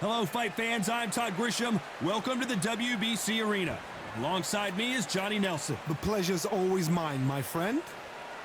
Hello, fight fans. I'm Todd Grisham. Welcome to the WBC Arena. Alongside me is Johnny Nelson. The pleasure's always mine, my friend.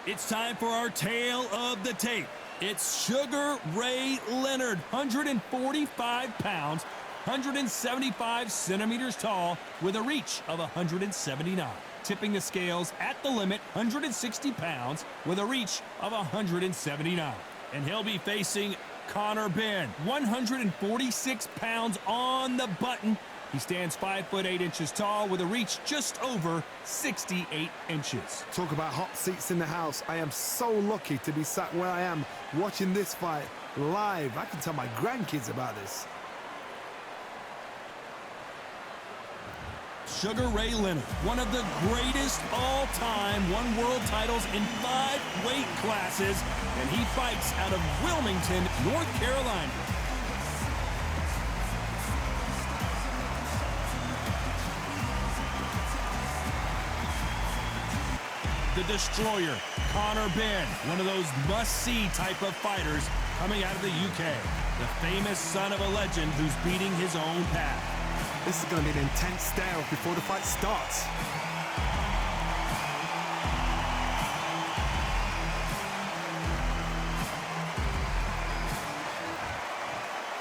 It's time for our tale of the tape. It's Sugar Ray Leonard, 145 pounds, 175 centimeters tall, with a reach of 179. Tipping the scales at the limit, 160 pounds, with a reach of 179. And he'll be facing Conor Benn, 146 pounds on the button. He stands 5 foot 8 inches tall with a reach just over 68 inches. Talk about hot seats in the house. I am so lucky to be sat where I am watching this fight live. I can tell my grandkids about this. Sugar Ray Leonard, one of the greatest all-time, won world titles in 5 weight classes, and he fights out of Wilmington, North Carolina. The Destroyer, Conor Benn, one of those must-see type of fighters coming out of the UK. The famous son of a legend who's beating his own path. This is going to be an intense stare before the fight starts.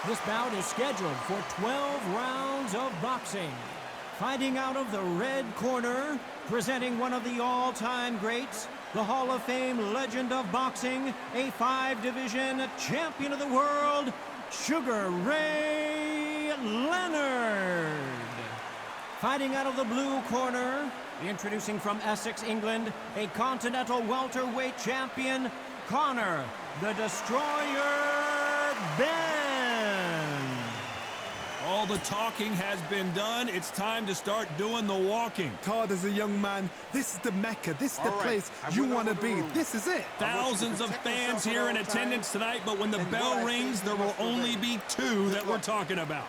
This bout is scheduled for 12 rounds of boxing. Fighting out of the red corner, presenting one of the all-time greats, the Hall of Fame legend of boxing, a 5-division champion of the world, Sugar Ray Leonard. Fighting out of the blue corner, introducing from Essex, England, a continental welterweight champion, Conor, the Destroyer Benn. All the talking has been done. It's time to start doing the walking. Todd, as a young man, this is the Mecca. This is the place you want to be. This is it. Thousands of fans here in attendance tonight, but when the bell rings, there will only be 2 that we're talking about.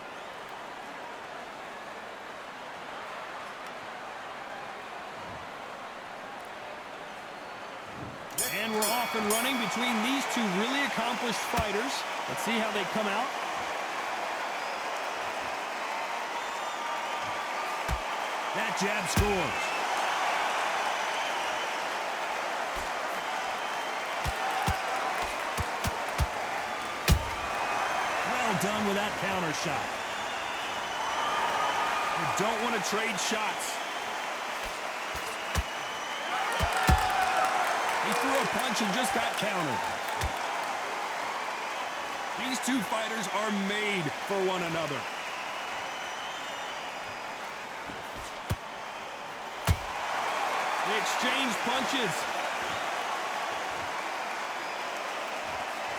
And we're off and running between these 2 really accomplished fighters. Let's see how they come out. That jab scores. Well done with that counter shot. You don't want to trade shots. He threw a punch and just got countered. These 2 fighters are made for one another. They exchange punches.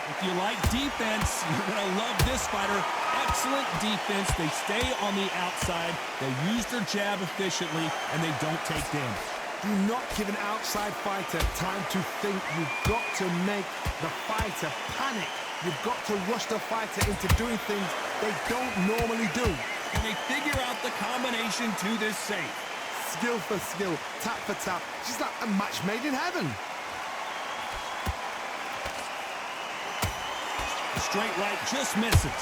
If you like defense, you're going to love this fighter. Excellent defense. They stay on the outside. They use their jab efficiently, and they don't take damage. Do not give an outside fighter time to think. You've got to make the fighter panic. You've got to rush the fighter into doing things they don't normally do. And they figure out the combination to this safe. Skill for skill, tap for tap. She's like a match made in heaven. The straight right just misses.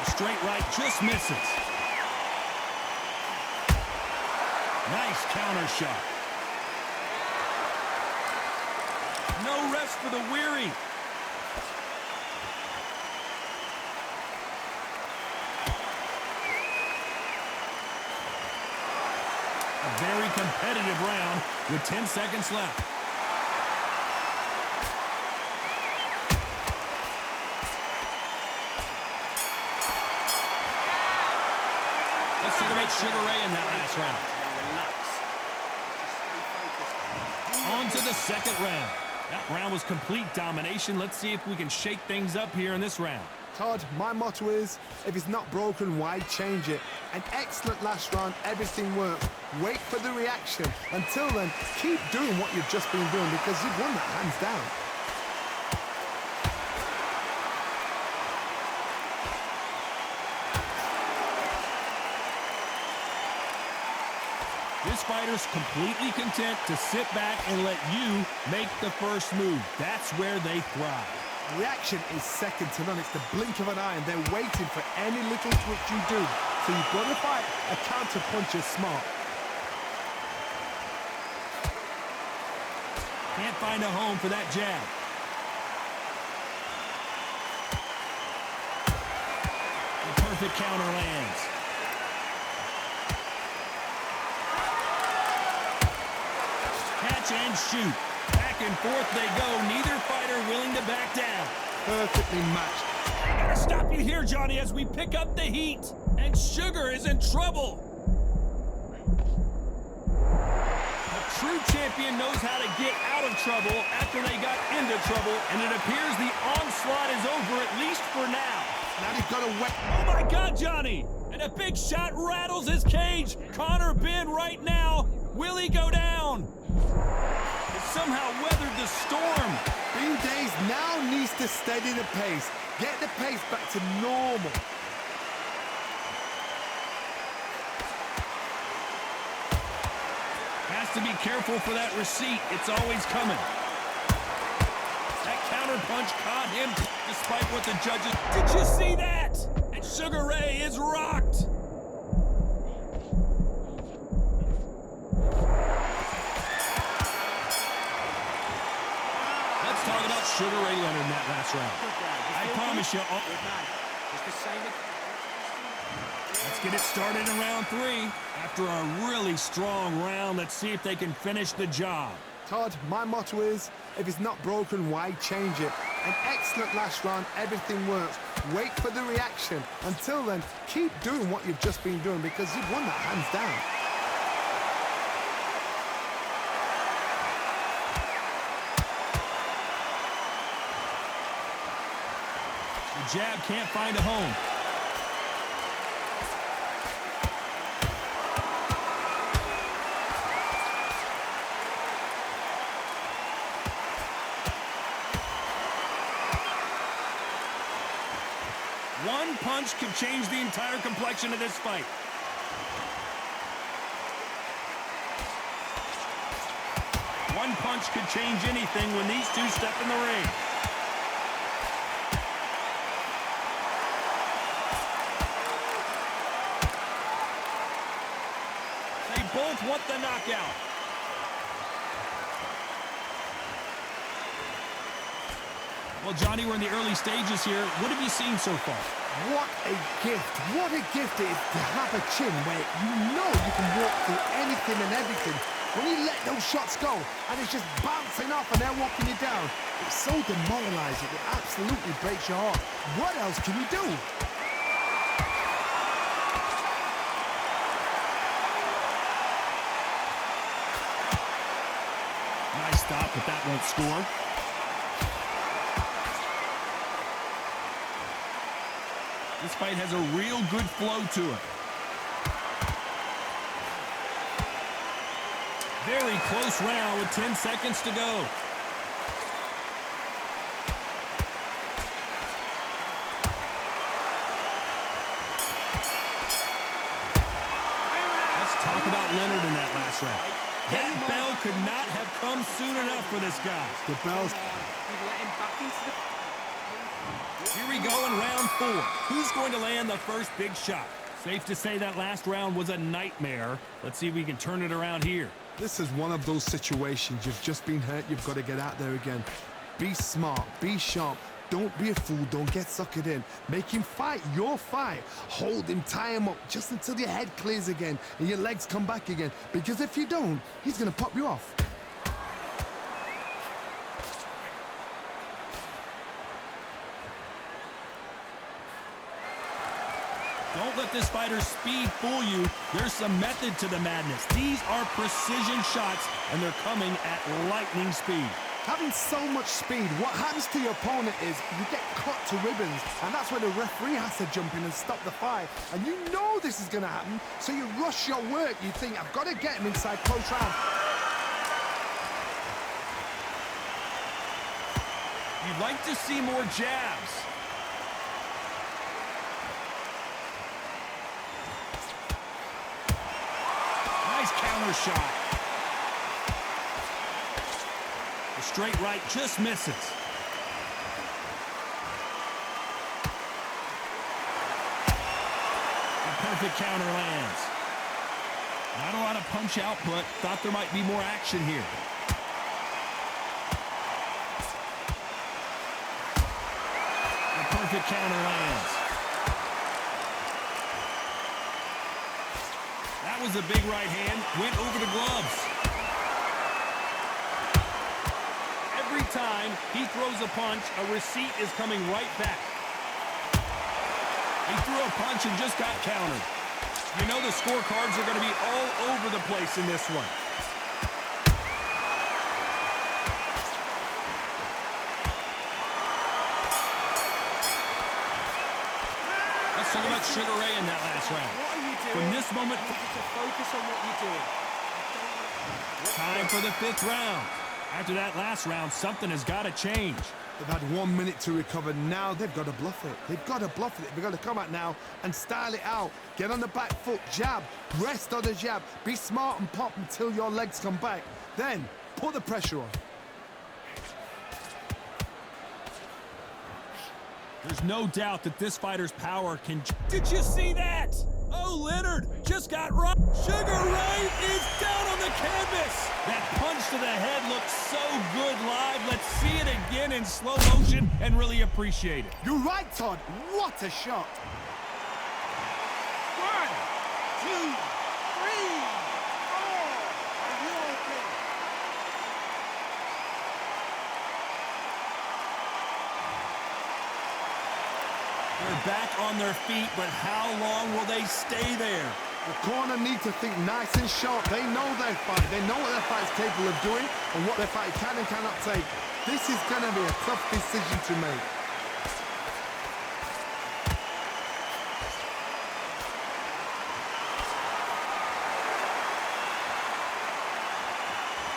The straight right just misses. Nice counter shot. No rest for the weary. A very competitive round with 10 seconds left. Let's see about Sugar Ray in that last round. On to the second round. That round was complete domination. Let's see if we can shake things up here in this round. Todd, my motto is, if it's not broken, why change it? An excellent last round, everything worked. Wait for the reaction. Until then, keep doing what you've just been doing because you've won that hands down. This fighter's completely content to sit back and let you make the first move. That's where they thrive. Reaction is second to none. It's the blink of an eye, and they're waiting for any little twitch you do. So you've got to fight a counter puncher smart. Can't find a home for that jab. The perfect counter lands. Catch and shoot. Back and forth they go. Neither fighter willing to back down. Perfectly matched. I gotta stop you here, Johnny, as we pick up the heat. And Sugar is in trouble. A true champion knows how to get out of trouble after they got into trouble, and it appears the onslaught is over, at least for now. Now he's got to wet. Oh my God, Johnny! And a big shot rattles his cage. Conor Benn right now. Will he go down? It somehow weathered the storm. Bean Days now needs to steady the pace. Get the pace back to normal. Has to be careful for that receipt. It's always coming. That counter punch caught him despite what the judges... Did you see that? And Sugar Ray is rocked. Let's talk about Sugar Ray Leonard in that last round. I promise you... Let's get it started in round 3. After a really strong round, let's see if they can finish the job. Todd, my motto is, if it's not broken, why change it? An excellent last round, everything works. Wait for the reaction. Until then, keep doing what you've just been doing because you've won that hands down. The jab can't find a home. One punch could change the entire complexion of this fight. One punch could change anything when these two step in the ring. They both want the knockout. Well, Johnny, we're in the early stages here. What have you seen so far? What a gift. What a gift it is to have a chin where you know you can walk through anything and everything. When you let those shots go and it's just bouncing off and they're walking you down, it's so demoralizing. It absolutely breaks your heart. What else can you do? Nice stop, but that won't score. This fight has a real good flow to it. Very close round with 10 seconds to go. Let's talk about Leonard in that last round. That bell could not have come soon enough for this guy. The bell's... Here we go in round 4. Who's going to land the first big shot? Safe to say that last round was a nightmare. Let's see if we can turn it around here. This is one of those situations. You've just been hurt. You've got to get out there again. Be smart. Be sharp. Don't be a fool. Don't get suckered in. Make him fight your fight. Hold him. Tie him up just until your head clears again and your legs come back again. Because if you don't, he's going to pop you off. Don't let this fighter's speed fool you. There's some method to the madness. These are precision shots, and they're coming at lightning speed. Having so much speed, what happens to your opponent is you get cut to ribbons, and that's where the referee has to jump in and stop the fight. And you know this is going to happen, so you rush your work. You think, I've got to get him inside close round. You'd like to see more jabs. Nice counter shot. The straight right just misses. The perfect counter lands. Not a lot of punch output. Thought there might be more action here. The perfect counter lands. That was a big right hand. Went over the gloves. Every time he throws a punch, a receipt is coming right back. He threw a punch and just got countered. You know the scorecards are going to be all over the place in this one. Let's talk about Sugar Ray in that last round. From this moment, focus on what you're doing. Time for the 5th round. After that last round, something has got to change. They've had 1 minute to recover. Now they've got to bluff it. They've got to bluff it. They've got to come out now and style it out. Get on the back foot, jab, rest on the jab. Be smart and pop until your legs come back. Then put the pressure on. There's no doubt that this fighter's power can... Did you see that? Oh, Leonard just got run. Sugar Ray is down on the canvas. That punch to the head looks so good live. Let's see it again in slow motion and really appreciate it. You're right, Todd. What a shot. 1, 2, 3, 4. Are you okay? They're back on their feet, but how long will they stay there? The corner need to think nice and sharp. They know their fight. They know what their fight is capable of doing and what their fight can and cannot take. This is going to be a tough decision to make.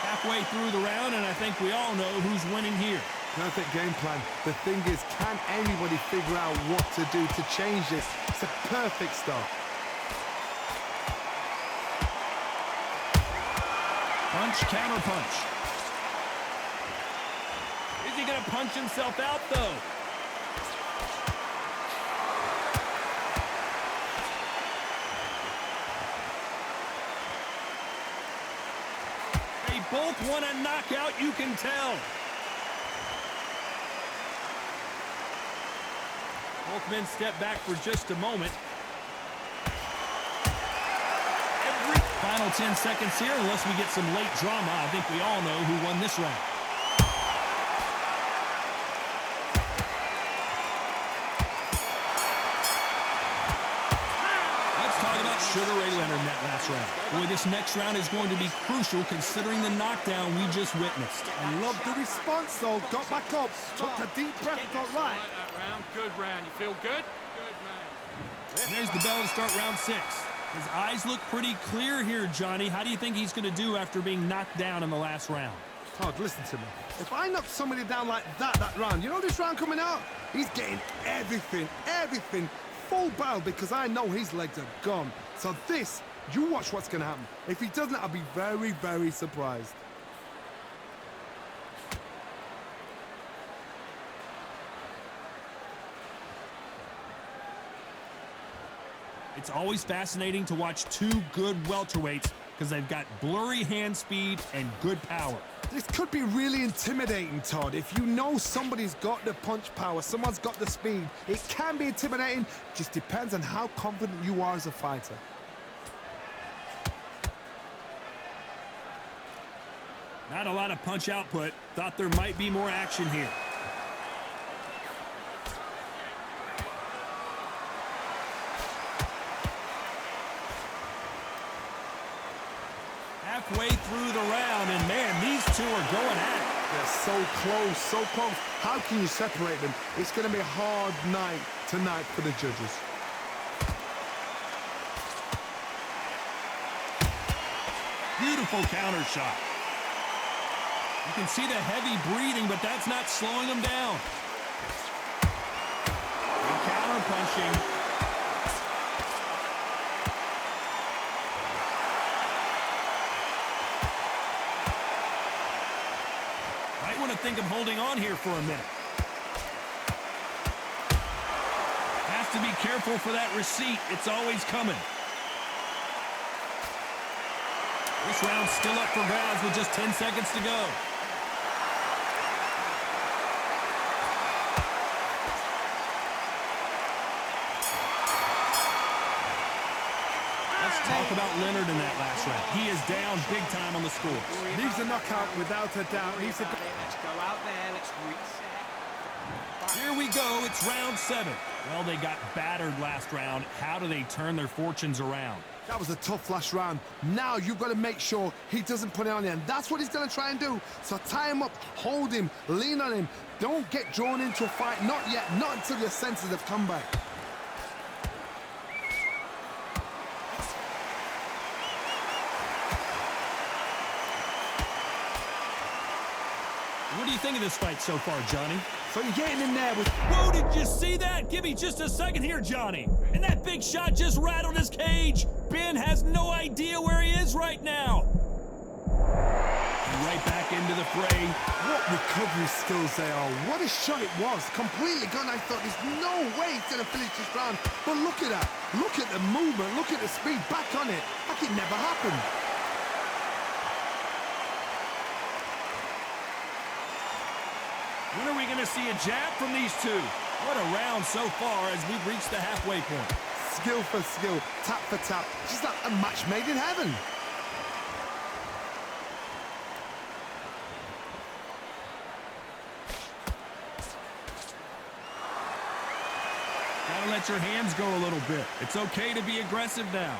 Halfway through the round, and I think we all know who's winning here. Perfect game plan. The thing is, can anybody figure out what to do to change this? It's a perfect start. Punch, counter punch. Is he going to punch himself out, though? They both want a knockout, you can tell. Both men step back for just a moment. Every final 10 seconds here, unless we get some late drama, I think we all know who won this round. Let's talk about Sugar Ray Leonard in that last round. Boy, this next round is going to be crucial considering the knockdown we just witnessed. I love the response, though. Got back up, took a deep breath, got right. Good round. You feel good? Good, man. And there's the bell to start round 6. His eyes look pretty clear here, Johnny. How do you think he's going to do after being knocked down in the last round? Todd, listen to me. If I knock somebody down like that round, you know this round coming out? He's getting everything, full barrel, because I know his legs are gone. So this, you watch what's going to happen. If he doesn't, I'll be very, very surprised. It's always fascinating to watch two good welterweights because they've got blurry hand speed and good power. This could be really intimidating, Todd. If you know somebody's got the punch power, someone's got the speed, it can be intimidating. Just depends on how confident you are as a fighter. Not a lot of punch output. Thought there might be more action here. Halfway through the round, and man, these two are going at it. They're so close, so close. How can you separate them? It's going to be a hard night tonight for the judges. Beautiful counter shot. You can see the heavy breathing, but that's not slowing him down. Good counter punching. down here for a minute. Has to be careful for that receipt. It's always coming. This round's still up for grabs with just 10 seconds to go. Let's talk about Leonard in that last round. He is down big time on the score. Needs a knockout without a doubt. Let's go out there. Let's reset. Here we go. It's round 7. Well, they got battered last round. How do they turn their fortunes around? That was a tough last round. Now you've got to make sure he doesn't put it on you, and that's what he's going to try and do. So tie him up, hold him, lean on him. Don't get drawn into a fight. Not yet. Not until your senses have come back. What do you think of this fight so far, Johnny? So you're getting in there with... Whoa, did you see that? Give me just a second here, Johnny. And that big shot just rattled his cage. Benn has no idea where he is right now. Right back into the fray. What recovery skills they are. What a shot it was. Completely gone. I thought there's no way he's going to finish this round. But look at that. Look at the movement. Look at the speed. Back on it. Like it never happened. When are we going to see a jab from these two? What a round so far as we've reached the halfway point. Skill for skill, tap for tap. Just like a match made in heaven. Gotta let your hands go a little bit. It's okay to be aggressive now.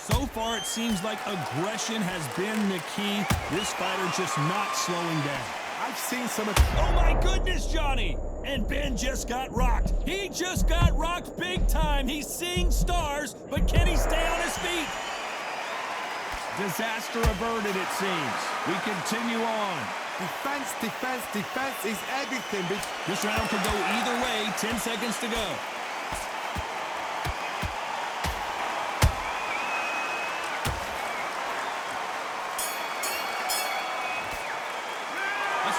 So far, it seems like aggression has been the key. This fighter just not slowing down. I've seen some of... Oh my goodness, Johnny! And Benn just got rocked. He just got rocked big time. He's seeing stars, but can he stay on his feet? Disaster averted, it seems. We continue on. Defense, defense, defense is everything. This round could go either way. 10 seconds to go.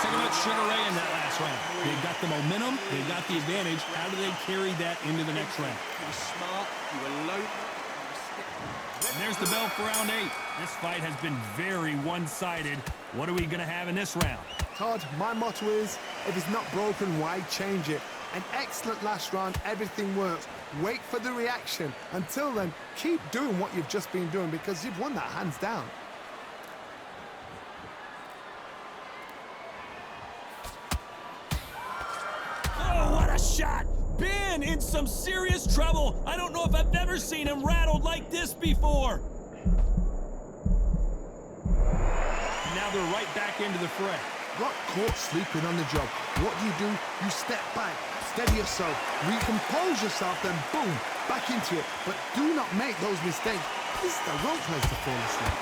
Take a look at Sugar Ray in that last round. They've got the momentum, they've got the advantage. How do they carry that into the next round? You were smart, you were low. And there's the bell for round 8. This fight has been very one-sided. What are we going to have in this round? Todd, my motto is, if it's not broken, why change it? An excellent last round, everything works. Wait for the reaction. Until then, keep doing what you've just been doing because you've won that hands down. Shot. Benn in some serious trouble. I don't know if I've ever seen him rattled like this before. Now they're right back into the fray. Got caught sleeping on the job. What do? You step back, steady yourself, recompose yourself, then boom, back into it. But do not make those mistakes. This is the wrong place to fall asleep.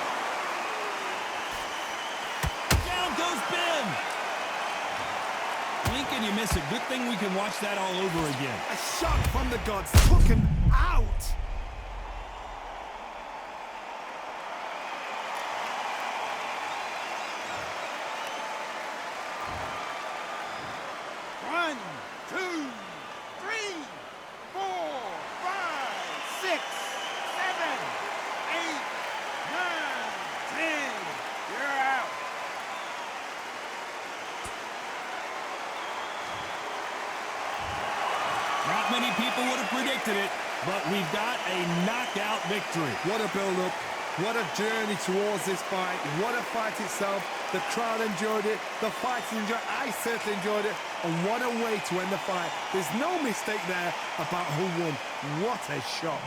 Down goes Benn. Blink and you miss it. Good thing we can watch that all over again. A shot from the gods took him out. One, two, three, 4, 5, 6, 7, 8, 9, 10. You're out. Not many people would have predicted it, but we've got a knockout victory. What a build-up. What a journey towards this fight. What a fight itself. The crowd enjoyed it. The fighters enjoyed it. I certainly enjoyed it. And what a way to end the fight. There's no mistake there about who won. What a shot.